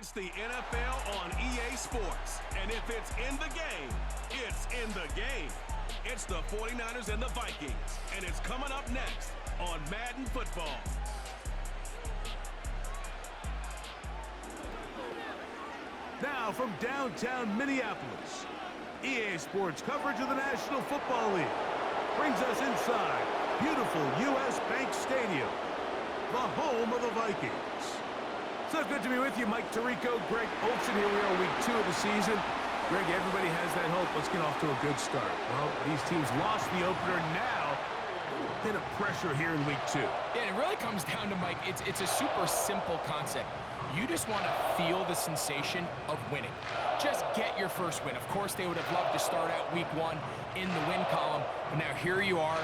It's the NFL on EA Sports. And if it's in the game, it's in the game. It's the 49ers and the Vikings. And it's coming up next on Madden Football. Now from downtown Minneapolis, EA Sports coverage of the National Football League brings us inside beautiful U.S. Bank Stadium, the home of the Vikings. So good to be with you, Mike Tirico, Greg Olsen. Here we are, week 2 of the season. Greg, everybody has that hope. Let's get off to a good start. Well, these teams lost the opener now. Bit of pressure here in week 2. Yeah, it really comes down to, Mike, it's a super simple concept. You just want to feel the sensation of winning. Just get your first win. Of course, they would have loved to start out week 1 in the win column, but now here you are,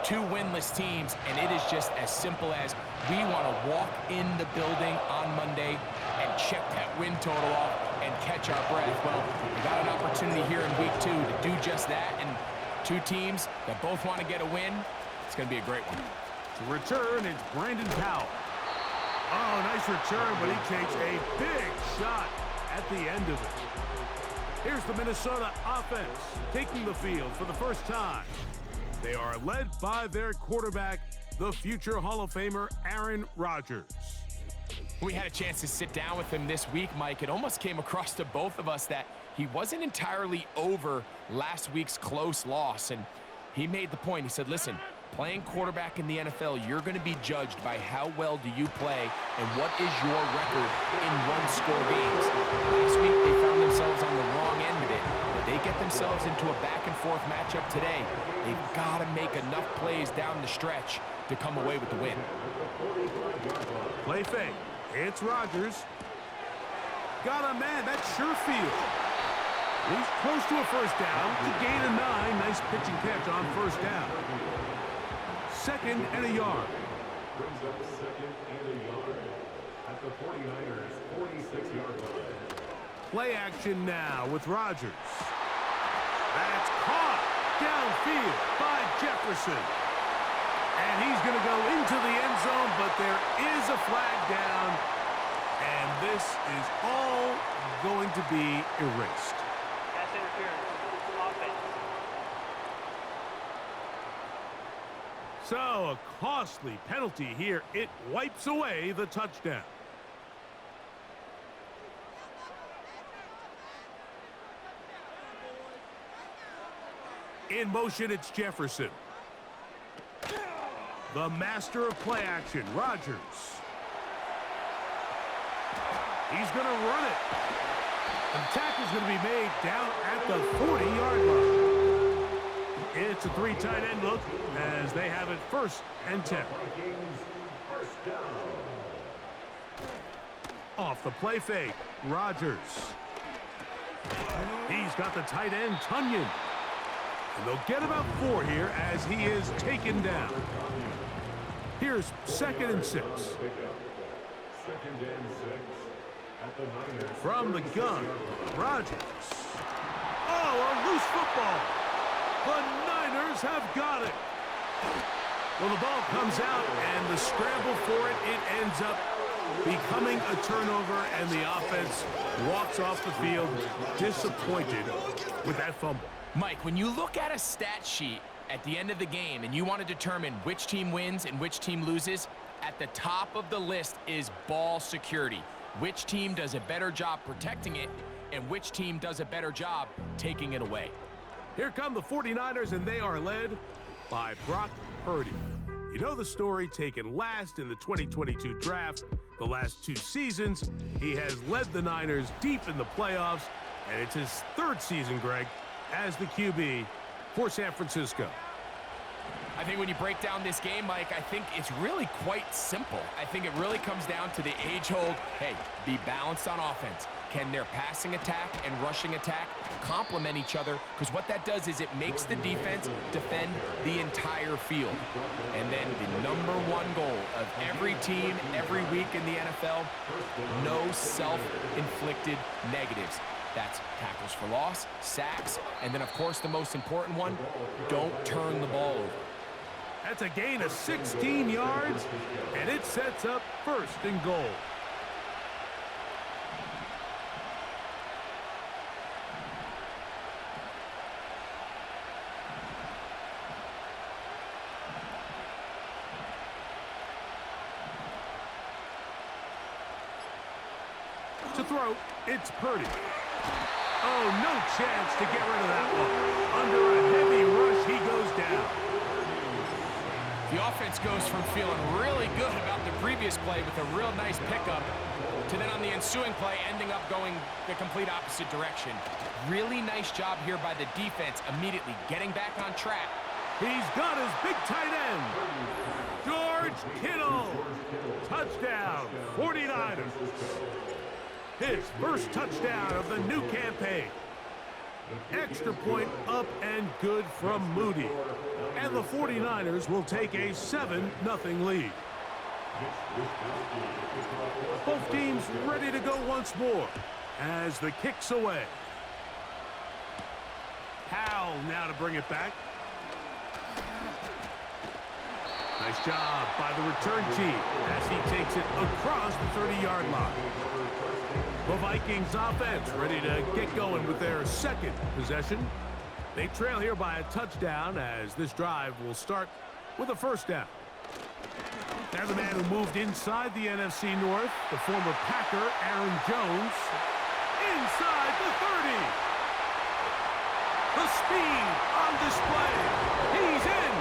2 winless teams, and it is just as simple as we want to walk in the building on Monday and check that win total off and catch our breath. Well, we got an opportunity here in week 2 to do just that, and 2 teams that both want to get a win. It's going to be a great one. To return, it's Brandon Powell. Oh, nice return, but he takes a big shot at the end of it. Here's the Minnesota offense taking the field for the first time. They are led by their quarterback, the future Hall of Famer, Aaron Rodgers. We had a chance to sit down with him this week, Mike. It almost came across to both of us that he wasn't entirely over last week's close loss. And he made the point. He said, listen, playing quarterback in the NFL, you're going to be judged by how well do you play and what is your record in one-score games. Last week, they found themselves on the wrong end of it. But they get themselves into a back-and-forth matchup today. They've got to make enough plays down the stretch to come away with the win. Play fake. It's Rodgers. Got a man. That's Sherfield. He's close to a first down to gain a 9. Nice pitch and catch on first down. 2nd and a yard. Brings up 2nd and a yard at the 49ers 46-yard line. Play action now with Rodgers. That's caught downfield by Jefferson. And he's going to go into the end zone, but there is a flag down. And this is all going to be erased. Pass interference. Offense. So, a costly penalty here. It wipes away the touchdown. In motion, it's Jefferson. The master of play action, Rodgers. He's going to run it. The tackle's going to be made down at the 40-yard line. It's a 3 tight end look as they have it 1st and 10. Off the play fake, Rodgers. He's got the tight end, Tunyon. And they'll get about 4 here as he is taken down. Here's 2nd and 6. 2nd and 6 at the Niners. From the gun, Rodgers. Oh, a loose football. The Niners have got it. Well, the ball comes out, and the scramble for it, it ends up becoming a turnover, and the offense walks off the field disappointed with that fumble. Mike, when you look at a stat sheet at the end of the game and you want to determine which team wins and which team loses, at the top of the list is ball security. Which team does a better job protecting it and which team does a better job taking it away. Here come the 49ers, and they are led by Brock Purdy. You know the story, taken last in the 2022 draft. The last 2 seasons, he has led the Niners deep in the playoffs, and it's his 3rd season, Greg, as the QB for San Francisco. I think when you break down this game, Mike, I think it's really quite simple. I think it really comes down to the age-old, hey, be balanced on offense. Can their passing attack and rushing attack complement each other? Because what that does is it makes the defense defend the entire field. And then the #1 goal of every team, every week in the NFL, no self-inflicted negatives. That's tackles for loss, sacks, and then, of course, the most important one, don't turn the ball over. That's a gain of 16 yards, and it sets up 1st and goal. To throw, it's Purdy. Oh, no chance to get rid of that one. Under a heavy rush, he goes down. The offense goes from feeling really good about the previous play with a real nice pickup to then on the ensuing play ending up going the complete opposite direction. Really nice job here by the defense immediately getting back on track. He's got his big tight end. George Kittle. Touchdown, 49ers. His first touchdown of the new campaign. Extra point up and good from Moody. And the 49ers will take a 7-0 lead. Both teams ready to go once more as the kick's away. Howell now to bring it back. Nice job by the return team as he takes it across the 30-yard line. The Vikings offense ready to get going with their second possession. They trail here by a touchdown as this drive will start with a first down. Now the man who moved inside the NFC North, the former Packer, Aaron Jones, inside the 30. The speed on display. He's in.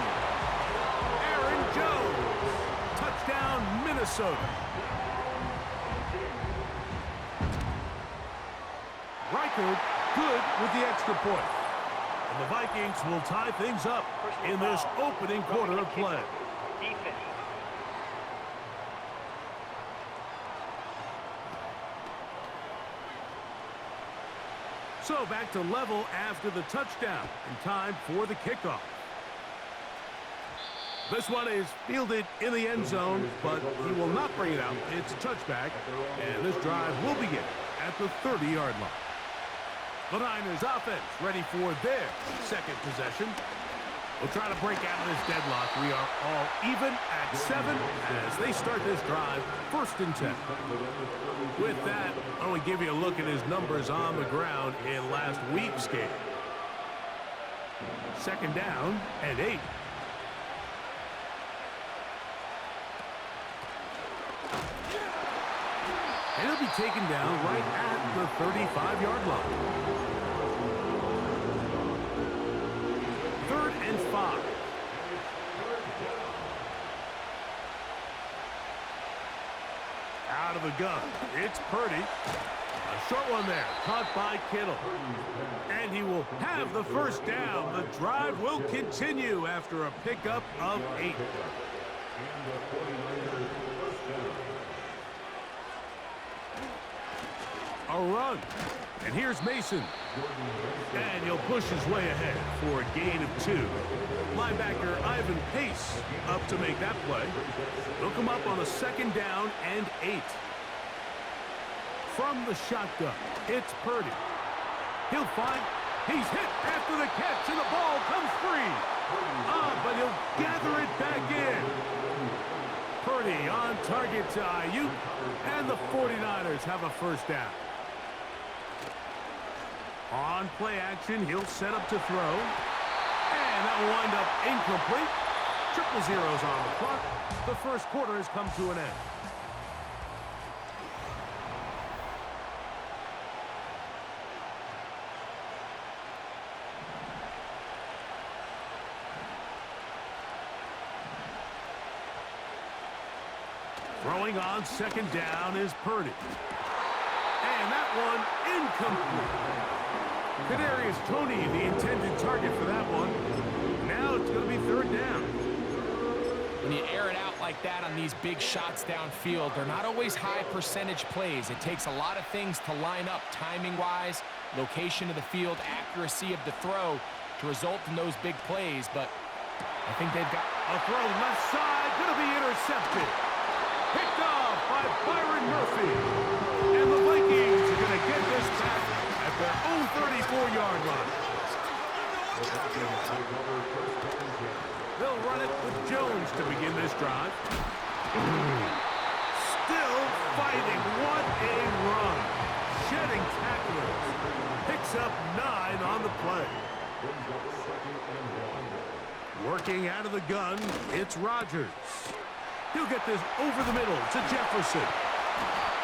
Aaron Jones. Touchdown, Minnesota. Reichard good with the extra point. And the Vikings will tie things up in this opening quarter of play. Defense. So back to level after the touchdown and time for the kickoff. This one is fielded in the end zone, but he will not bring it out. It's a touchback, and this drive will begin at the 30-yard line. The Niners offense ready for their second possession. We'll try to break out of this deadlock. We are all even at 7 as they start this drive, 1st and 10. With that, I want to give you a look at his numbers on the ground in last week's game. 2nd down and 8. And he'll be taken down right at the 35-yard line. 3rd and 5. Out of the gun. It's Purdy. A short one there. Caught by Kittle. And he will have the first down. The drive will continue after a pickup of 8. A run. And here's Mason. And he'll push his way ahead for a gain of 2. Linebacker Ivan Pace up to make that play. He'll come up on a 2nd down and 8. From the shotgun, it's Purdy. He'll find, he's hit after the catch, and the ball comes free. But he'll gather it back in. Purdy on target to Ayuk, and the 49ers have a first down. On play action, he'll set up to throw. And that will wind up incomplete. 0-0s on the clock. The first quarter has come to an end. Throwing on 2nd down is Purdy. And that one incomplete. Kadarius Toney, the intended target for that one. Now it's going to be 3rd down. When you air it out like that on these big shots downfield, they're not always high percentage plays. It takes a lot of things to line up timing-wise, location of the field, accuracy of the throw to result in those big plays. But I think they've got a throw left side, going to be intercepted. Picked off by Byron Murphy. And the Vikings are going to get this back at their own 34-yard line. They'll run it with Jones to begin this drive. Still fighting. What a run. Shedding tacklers. Picks up 9 on the play. Working out of the gun, it's Rodgers. He'll get this over the middle to Jefferson.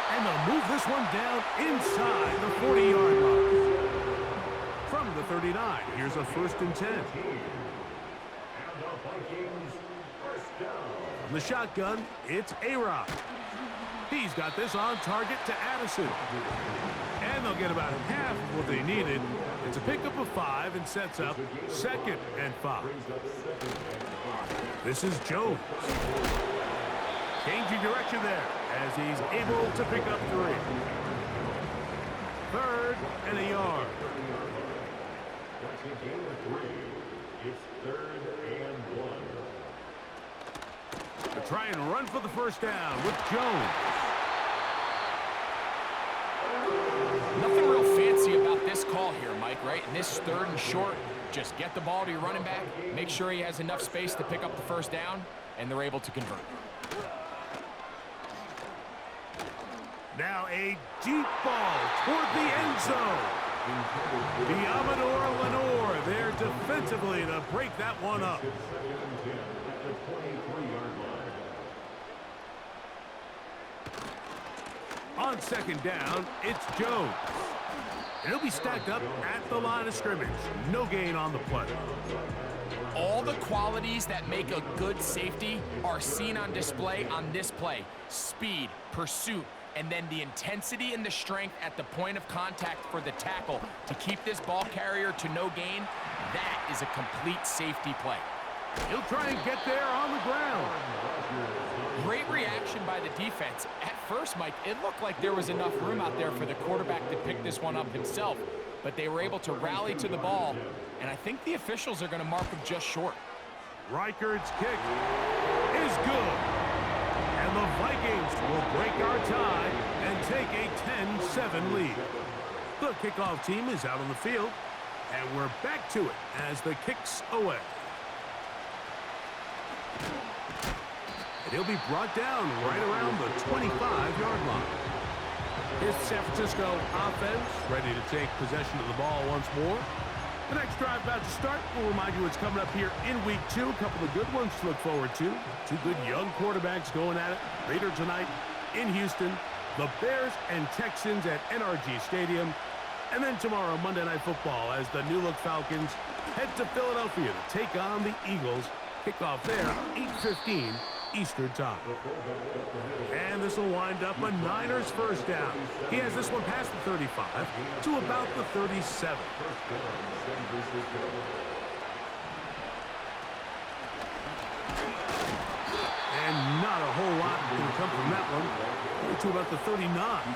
And they'll move this one down inside the 40-yard line. From the 39, here's a 1st and 10. And the Vikings first down. From the shotgun, it's A-Rod. He's got this on target to Addison. And they'll get about half of what they needed. It's a pickup of 5 and sets up 2nd and 5. This is Jones. Changing direction there as he's able to pick up 3. 3rd and a yard. That's a gain of 3. It's 3rd and 1. To try and run for the first down with Jones. Nothing real fancy about this call here, Mike, right? In this 3rd and short, just get the ball to your running back, make sure he has enough space to pick up the first down, and they're able to convert. Now a deep ball toward the end zone. The Amador Lenore there defensively to break that one up. It's 2nd and 10 at the 23-yard line. On 2nd down, it's Jones. And he'll be stacked up at the line of scrimmage. No gain on the play. All the qualities that make a good safety are seen on display on this play. Speed, pursuit, and then the intensity and the strength at the point of contact for the tackle to keep this ball carrier to no gain. That is a complete safety play. He'll try and get there on the ground. Great reaction by the defense. At first, Mike, it looked like there was enough room out there for the quarterback to pick this one up himself, but they were able to rally to the ball, and I think the officials are going to mark him just short. Reichardt's kick is good. And the Vikings will break our tie and take a 10-7 lead. The kickoff team is out on the field, and we're back to it as the kick's away. And he'll be brought down right around the 25-yard line. Here's the San Francisco offense ready to take possession of the ball once more. The next drive about to start. We'll remind you what's coming up here in week 2. A couple of good ones to look forward to. 2 good young quarterbacks going at it later tonight in Houston. The Bears and Texans at NRG Stadium. And then tomorrow, Monday Night Football, as the new-look Falcons head to Philadelphia to take on the Eagles. Kickoff there, 8:15 Eastern Time. And this will wind up a Niners first down. He has this one past the 35 to about the 37. And not a whole lot can come from that one. To about the 39.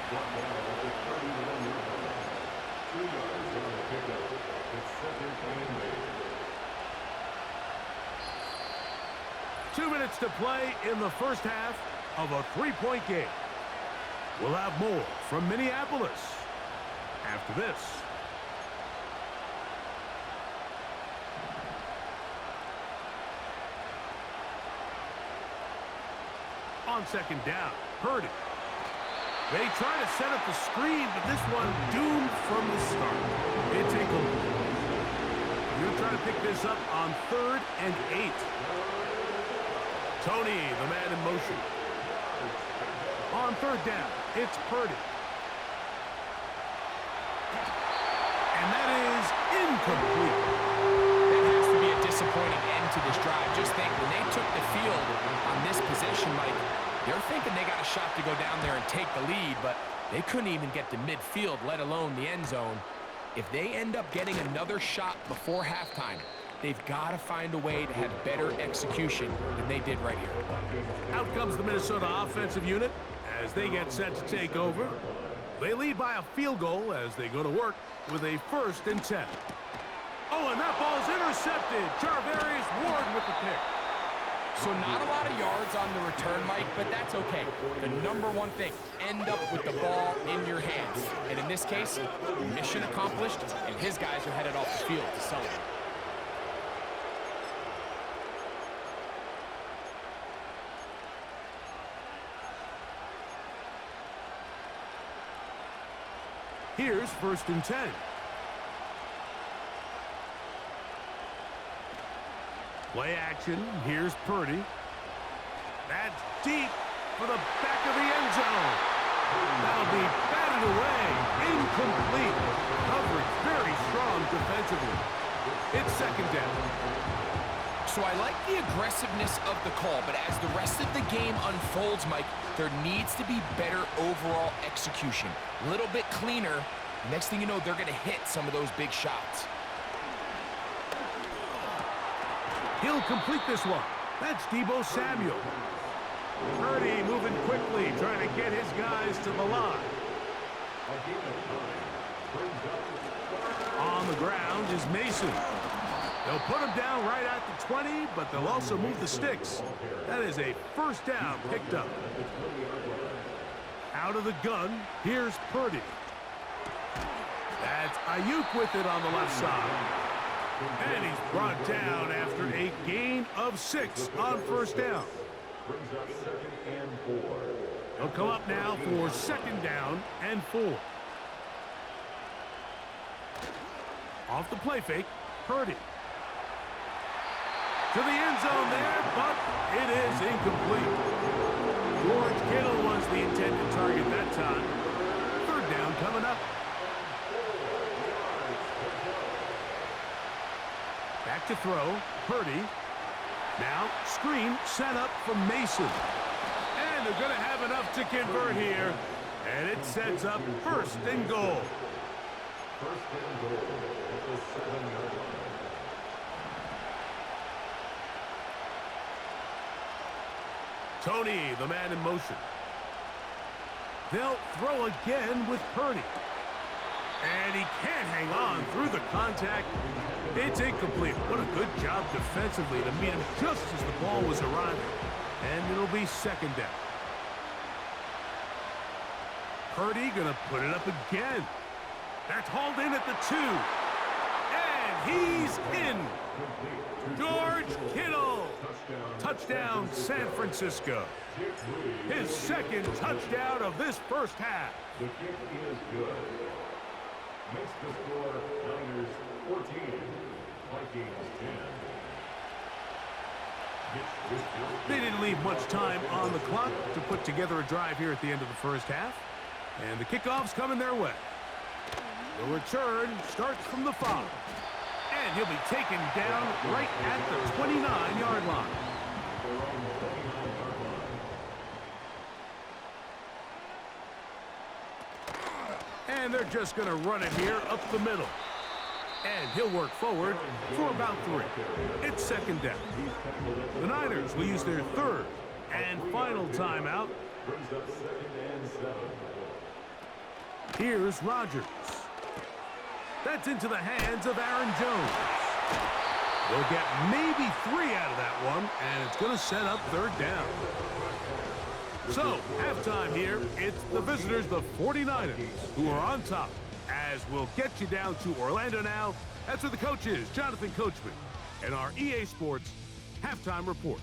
2 minutes to play in the first half of a 3-point game. We'll have more from Minneapolis after this. On 2nd down, Purdy. They try to set up the screen, but this one doomed from the start. It's incomplete. You're trying to pick this up on 3rd and 8. Tony, the man in motion. On 3rd down, it's Purdy. And that is incomplete. That has to be a disappointing end to this drive. Just think, when they took the field on this possession, Mike, they're thinking they got a shot to go down there and take the lead, but they couldn't even get to midfield, let alone the end zone. If they end up getting another shot before halftime, they've got to find a way to have better execution than they did right here. Out comes the Minnesota offensive unit as they get set to take over. They lead by a field goal as they go to work with a 1st and 10. Oh, and that ball is intercepted. Charvarius Ward with the pick. So not a lot of yards on the return, Mike, but that's okay. The number one thing, end up with the ball in your hands. And in this case, mission accomplished, and his guys are headed off the field to celebrate. Here's 1st and 10. Play action. Here's Purdy. That's deep for the back of the end zone. That'll be batted away. Incomplete. Coverage very strong defensively. It's second down. So I like the aggressiveness of the call, but as the rest of the game unfolds, Mike, there needs to be better overall execution. A little bit cleaner. Next thing you know, they're going to hit some of those big shots. He'll complete this one. That's Deebo Samuel. Purdy moving quickly, trying to get his guys to the line. On the ground is Mason. They'll put him down right at the 20, but they'll also move the sticks. That is a first down picked up. Out of the gun, here's Purdy. That's Ayuk with it on the left side. And he's brought down after a gain of 6 on first down. He'll come up now for second down and 4. Off the play fake, Purdy. To the end zone there, but it is incomplete. George Kittle was the intended target that time. Third down coming up. Back to throw, Purdy. Now, screen set up from Mason. And they're going to have enough to convert here. And it sets up first and goal. First and goal at the 7-yard line. Tony, the man in motion. They'll throw again with Purdy. And he can't hang on through the contact. It's incomplete. What a good job defensively to meet him just as the ball was arriving. And it'll be second down. Purdy gonna put it up again. That's hauled in at the 2. And he's in. George Kittle. Touchdown, San Francisco. His second touchdown of this first half. The kick is good. Makes the score Niners 14, Vikings 10. They didn't leave much time on the clock to put together a drive here at the end of the first half. And the kickoff's coming their way. The return starts from the 5. And he'll be taken down right at the 29-yard line. And they're just going to run it here up the middle. And he'll work forward for about 3. It's second down. The Niners will use their third and final timeout. Here's Rodgers. That's into the hands of Aaron Jones. They'll get maybe 3 out of that one, and it's going to set up third down. So, halftime here, it's the visitors, the 49ers, who are on top, as we'll get you down to Orlando now. That's where the coach is, Jonathan Coachman, and our EA Sports halftime report.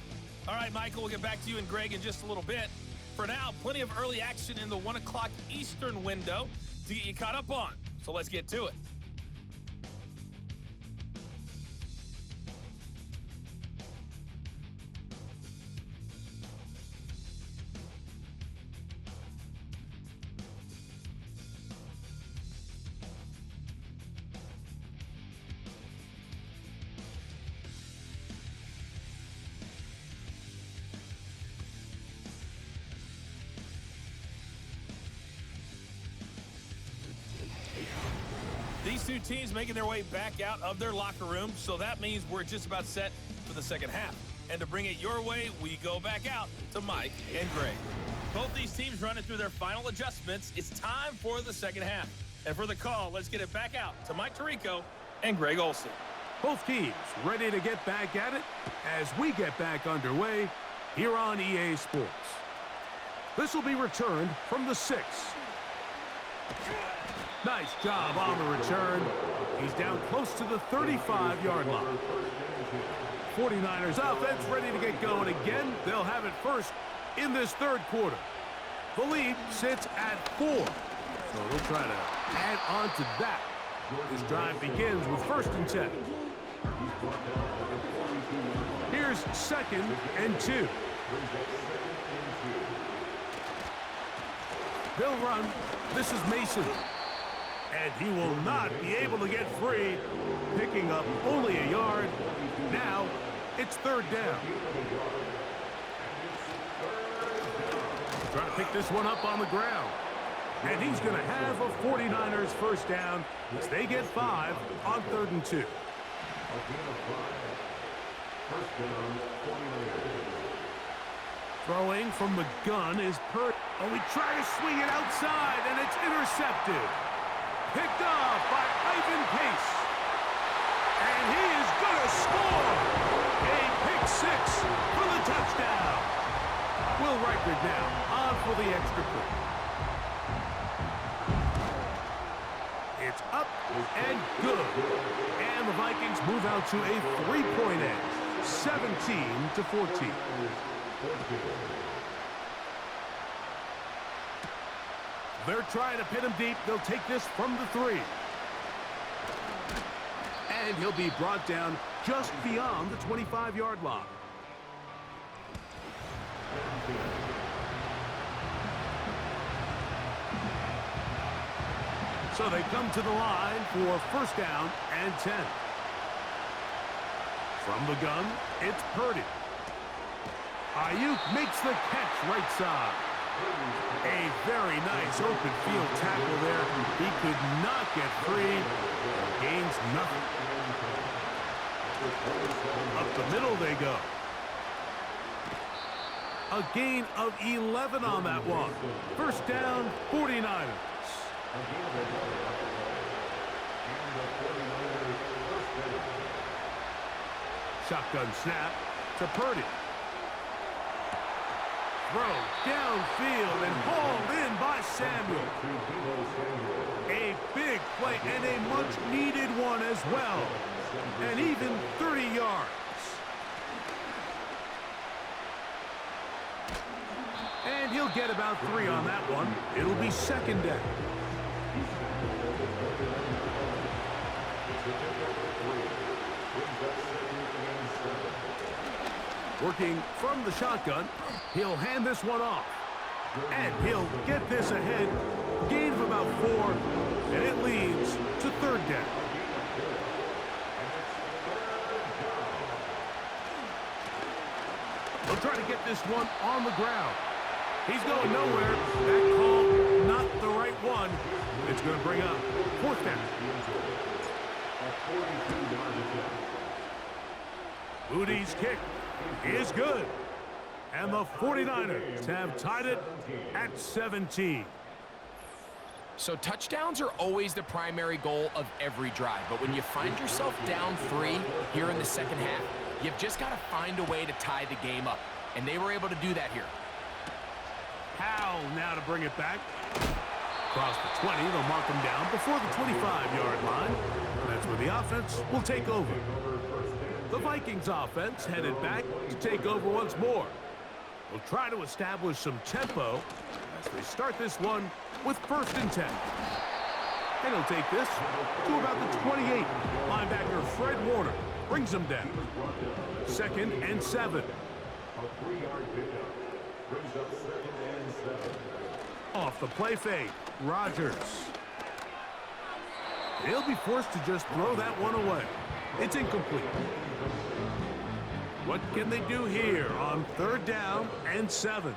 All right, Michael, we'll get back to you and Greg in just a little bit. For now, plenty of early action in the 1 o'clock Eastern window to get you caught up on. So let's get to it. These two teams making their way back out of their locker room, so that means we're just about set for the second half. And to bring it your way, we go back out to Mike and Greg. Both these teams running through their final adjustments. It's time for the second half. And for the call, let's get it back out to Mike Tirico and Greg Olsen. Both teams ready to get back at it as we get back underway here on EA Sports. This will be returned from the 6. Nice job on the return. He's down close to the 35-yard line. 49ers offense ready to get going again. They'll have it first in this third quarter. The lead sits at 4. So they'll try to add on to that. This drive begins with 1st and 10. Here's 2nd and 2. They'll run. This is Mason. And he will not be able to get free, picking up only a yard. Now, it's third down. Trying to pick this one up on the ground. And he's going to have a 49ers first down as they get 5 on 3rd and 2. Throwing from the gun is Purdy. Oh, he tried to swing it outside, and it's intercepted. Picked off by Ivan Pace. And he is going to score. A pick 6 for the touchdown. Will Riker down on for the extra point. It's up and good. And the Vikings move out to a 3-point edge, 17-14. They're trying to pin him deep. They'll take this from the 3. And he'll be brought down just beyond the 25-yard line. So they come to the line for first down and 10. From the gun, it's Purdy. Ayuk makes the catch right side. A very nice open field tackle there. He could not get free. Gains nothing. Up the middle they go. A gain of 11 on that one. First down, 49ers. Shotgun snap to Purdy. Throw downfield and hauled in by Samuel. A big play and a much-needed one as well. And even 30 yards. And he'll get about 3 on that one. It'll be second down. Working from the shotgun, he'll hand this one off. And he'll get this ahead. Gain of about 4, and it leads to third down. They'll try to get this one on the ground. He's going nowhere. That call, not the right one. It's going to bring up fourth down. Moody's kick is good. And the 49ers have tied it at 17. So touchdowns are always the primary goal of every drive. But when you find yourself down 3 here in the second half, you've just got to find a way to tie the game up. And they were able to do that here. Howell now to bring it back. Across the 20, they'll mark him down before the 25-yard line. That's where the offense will take over. The Vikings offense headed back to take over once more. They'll try to establish some tempo as they start this one with first and 10. And he'll take this to about the 28. Linebacker Fred Warner brings him down. Second and 7. A 3-yard pickup brings up second and 7. Off the play fake, Rodgers. He'll be forced to just throw that one away. It's incomplete. What can they do here on third down and 7?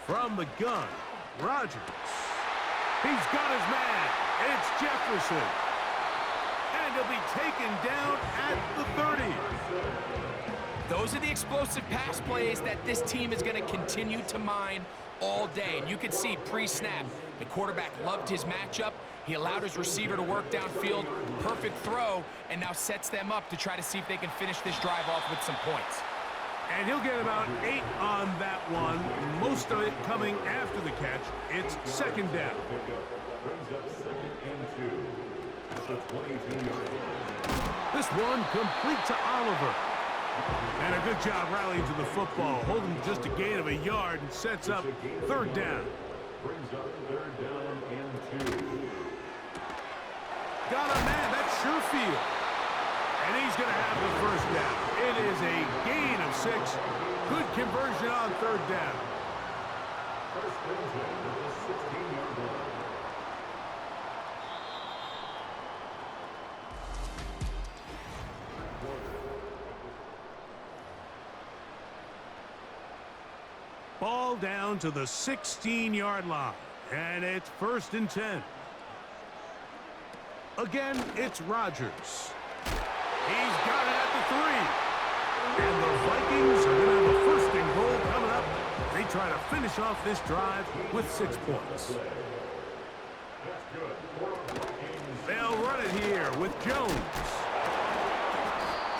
From the gun, Rodgers. He's got his man. It's Jefferson. And he'll be taken down at the 30. Those are the explosive pass plays that this team is going to continue to mine all day. And you can see pre-snap, the quarterback loved his matchup. He allowed his receiver to work downfield. Perfect throw, and now sets them up to try to see if they can finish this drive off with some points. And he'll get about 8 on that one. Most of it coming after the catch. It's second down. Brings up second and 2. It's a 22-yard line. This one complete to Oliver. And a good job rallying to the football, holding just a gain of a yard and sets up third down. Brings up third down and 2. Got a man, that's Sherfield. And he's going to have the first down. It is a gain of 6. Good conversion on third down. First and 10 at the 16-yard line. Ball down to the 16-yard line, and it's first and 10. Again, it's Rodgers. He's got it at the 3. And the Vikings are going to have a first and goal coming up. They try to finish off this drive with 6 points. They'll run it here with Jones.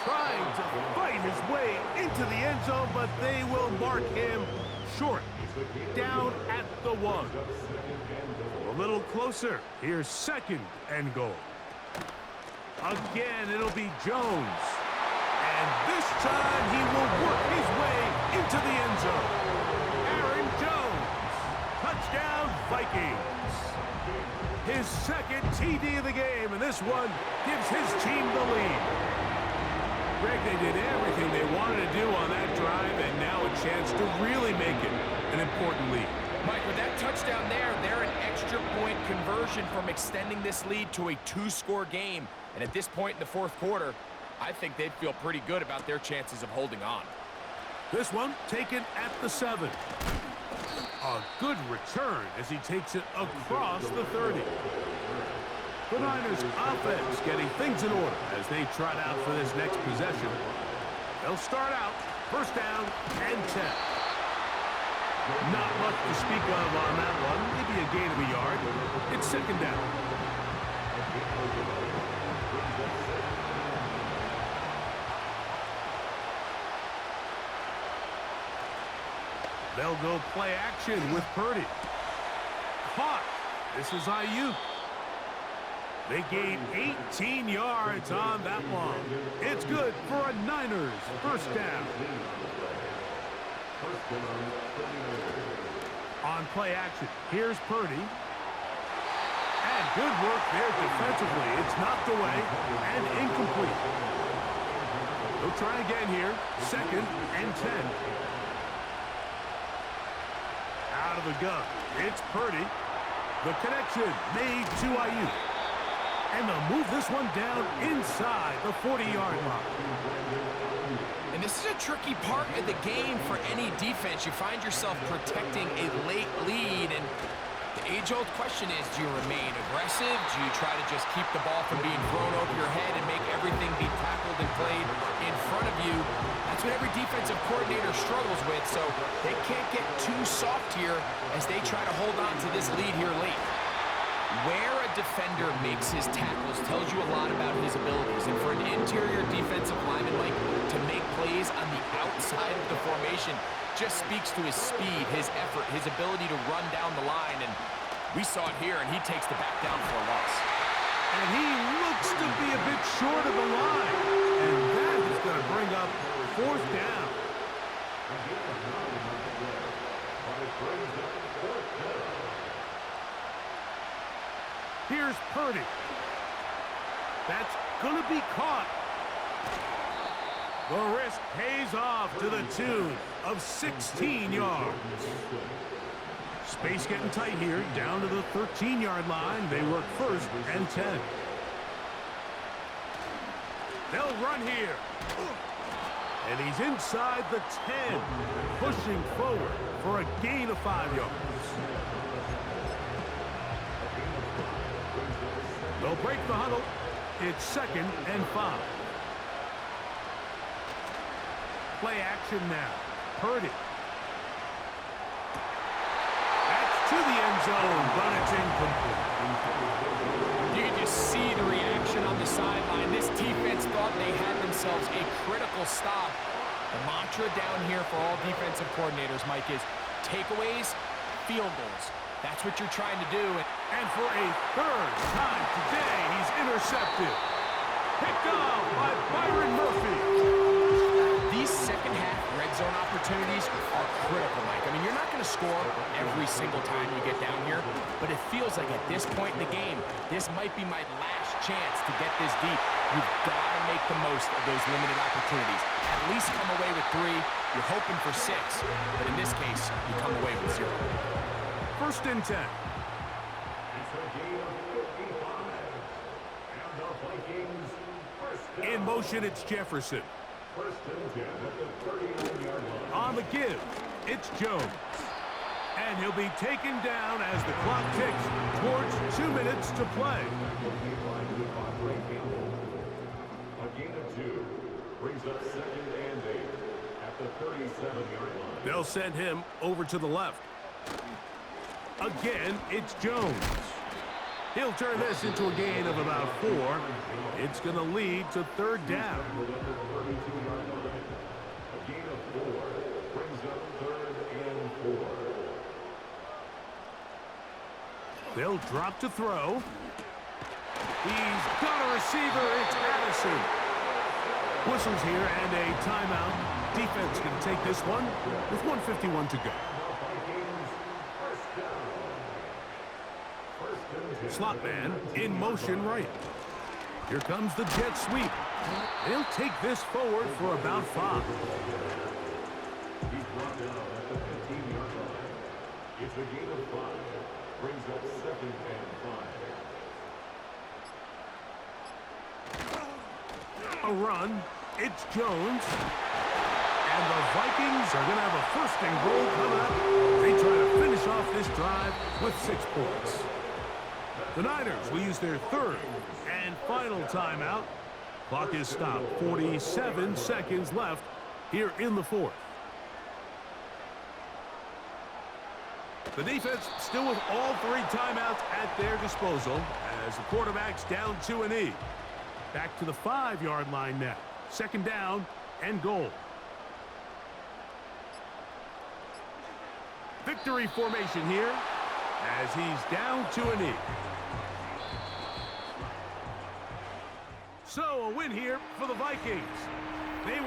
Trying to fight his way into the end zone, but they will mark him short. Down at the 1. A little closer. Here's second and goal. Again, it'll be Jones. And this time he will work his way into the end zone. Aaron Jones. Touchdown, Vikings. His second TD of the game, and this one gives his team the lead. Greg, they did everything they wanted to do on that drive, and now a chance to really make it an important lead. Mike, with that touchdown there, they're an extra point conversion from extending this lead to a 2-score game. And at this point in the fourth quarter, I think they'd feel pretty good about their chances of holding on. This one taken at the 7. A good return as he takes it across the 30. The Niners offense getting things in order as they trot out for this next possession. They'll start out first down and 10. Not much to speak of on that one. Maybe a gain of a yard. It's second down. They'll go play action with Purdy. Caught. This is Ayuk. They gain 18 yards on that one. It's good for a Niners first down. On play action, here's Purdy. And good work there defensively. It's knocked away and incomplete. They'll try again here. Second and 10. Out of the gun, it's Purdy. The connection made to Ayuk. And they'll move this one down inside the 40-yard line. And this is a tricky part of the game for any defense. You find yourself protecting a late lead, and the age-old question is, do you remain aggressive? Do you try to just keep the ball from being thrown over your head and make everything be tackled and played in front of you? That's what every defensive coordinator struggles with, so they can't get too soft here as they try to hold on to this lead here late. Where a defender makes his tackles tells you a lot about his abilities. And for an interior defensive lineman, Mike, to make plays on the outside of the formation just speaks to his speed, his effort, his ability to run down the line. And we saw it here, and he takes the back down for a loss. And he looks to be a bit short of the line. And that is going to bring up fourth down. Here's Purdy. That's going to be caught. The risk pays off to the tune of 16 yards. Space getting tight here, down to the 13-yard line. They work first and 10. They'll run here. And he's inside the 10, pushing forward for a gain of 5 yards. They'll break the huddle. It's second and 5. Play action now. Purdy. That's to the end zone, but it's incomplete. You can just see the reaction on the sideline. This defense thought they had themselves a critical stop. The mantra down here for all defensive coordinators, Mike, is takeaways, field goals. That's what you're trying to do. And for a third time today, he's intercepted. Picked off by Byron Murphy. These second-half red zone opportunities are critical, Mike. I mean, you're not going to score every single time you get down here, but it feels like at this point in the game, this might be my last chance to get this deep. You've got to make the most of those limited opportunities. At least come away with 3. You're hoping for 6, but in this case, you come away with 0. First and 10. It's a gain of 55. And the Vikings first down. In motion, it's Jefferson. First and 10 at the 39-yard line. On the give, it's Jones. And he'll be taken down as the clock ticks towards 2 minutes to play. A gain of 2 brings up 2nd and 8 at the 37-yard line. They'll send him over to the left. Again, it's Jones. He'll turn this into a gain of about 4. It's going to lead to 3rd down. A gain of 4 brings up 3rd and 4. They'll drop to throw. He's got a receiver. It's Addison. Whistles here and a timeout. Defense can take this one with 1:51 to go. Slot man in motion right. Here comes the jet sweep. They'll take this forward for about 5. He's brought down at the 15-yard line. It's a gain of 5. Brings up 2nd and 5. A run. It's Jones. And the Vikings are going to have a 1st and goal coming up. They try to finish off this drive with 6 points. The Niners will use their 3rd and final timeout. Clock is stopped. 47 seconds left here in the 4th. The defense still with all 3 timeouts at their disposal as the quarterback's down to a knee. Back to the 5-yard line now. 2nd down and goal. Victory formation here as he's down to a knee. So a win here for the Vikings. They were